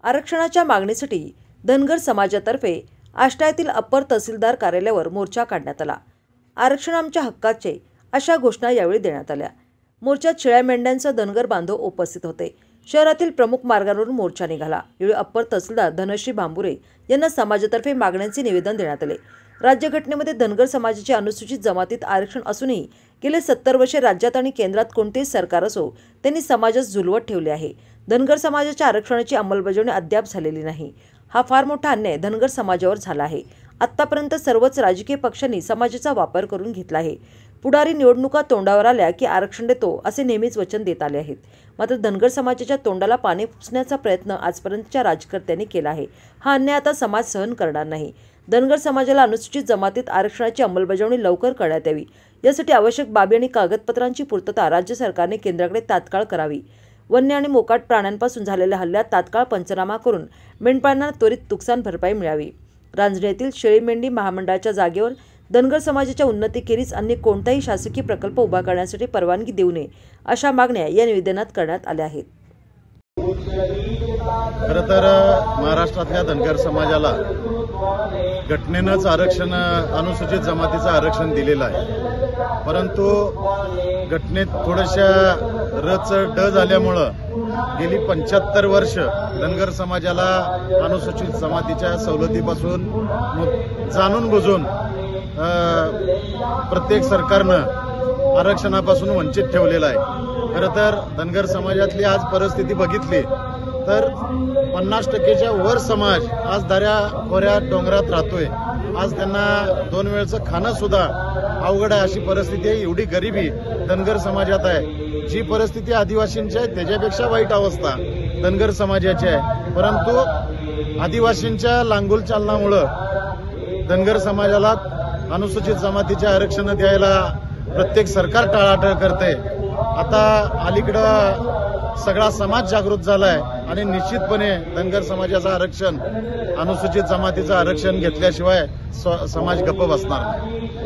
आरक्षणाच्या मागणीसाठी धनगर समाजातर्फे आष्टा येथील अप्पर तहसीलदार कार्यालयावर मोर्चा काढण्यात आला। आरक्षण आमच्या हक्काचे अशा घोषणा यावेळी देण्यात आल्या। मोर्चात शेळ्या मेंढ्यांसह धनगर बांधव उपस्थित होते। शहरातील प्रमुख मार्गावरून मोर्चा निघाला। यावेळी अप्पर तहसीलदार धनश्री भांबुरे यांना समाजातर्फे मागण्यांचे निवेदन देण्यात आले। राज्यघटनेमध्ये धनगर समाजाचे अनुसूचित जमातीत आरक्षण असूनही गेले 70 वर्षे राज्यात आणि केंद्रात कोणतेही सरकार असो त्यांनी समाजास झुलवत ठेवले आहे। धनगर समाजाच्या आरक्षणाची अंमलबजावणी अद्याप झालेली नाही। हा फार मोठा अन्याय धनगर समाजावर झाला आहे। आतापर्यंत सर्वच राजकीय पक्षांनी समाजाचा वापर करून घेतला आहे। पुढारी निवडणुका तोंडावर आल्या की आरक्षण देतो असे नेहमीच वचन देत आले आहेत। मात्र धनगर समाजाच्या तोंडाला पाणी पुसण्याचा प्रयत्न आजपर्यंतच्या राजकर्त्यांनी केला आहे। हा अन्याय आता समाज सहन करणार नाही। धनगर समाजाला अनुसूचित जमातीत आरक्षणाची अंमलबजावणी लवकर करण्यात यावी। यासाठी आवश्यक बाबी आणि कागदपत्रांची पूर्तता राज्य सरकारने केंद्राकडे तात्काळ करावी। वन्य आणि मोकाट प्राण्यांपासून झालेल्या हल्ल्यात तात्काळ पंचनामा करून मेंढपाळांना त्वरित नुकसान भरपाई मिळावी। रांजणे येथील शेळी मेंढी महामंडळाच्या जागेवर धनगर समाजाच्या उन्नतीखेरीज अन्य कोणताही शासकीय प्रकल्प उभा करण्यासाठी परवानगी देऊ नये अशा मागण्या या निवेदनात करण्यात आल्या आहेत। खरं तर महाराष्ट्रातल्या धनगर समाजाला घटनेनंच आरक्षण अनुसूचित जमातीचं आरक्षण दिलेलं आहे। परंतु घटनेत थोड्याशा रच ड झाल्यामुळं गेली 75 वर्ष धनगर समाजाला अनुसूचित जमातीच्या सवलतीपासून जाणून बुजून प्रत्येक सरकारनं आरक्षणापासून वंचित ठेवलेलं आहे। खरं तर धनगर समाजातली आज परिस्थिती बघितली तर 50% वर समाज आज दऱ्या खोऱ्यात डोंगरात राहतोय। आज त्यांना 2 वेळचं खाणं सुद्धा अवघड आहे अशी परिस्थिती आहे। एवढी गरिबी धनगर समाजात आहे। जी परिस्थिती आदिवासींची आहे त्याच्यापेक्षा वाईट अवस्था धनगर समाजाची आहे। परंतु आदिवासींच्या लांगुल चालनामुळं धनगर समाजाला अनुसूचित जमातीचे आरक्षण द्यायला प्रत्येक सरकार टाळाटाळ करते। आता अलीकडं सगळा समाज जागृत झालाय आणि निश्चितपणे धनगर समाजाचं आरक्षण अनुसूचित जमातीचं आरक्षण घेतल्याशिवाय समाज गप्प बसणार नाही।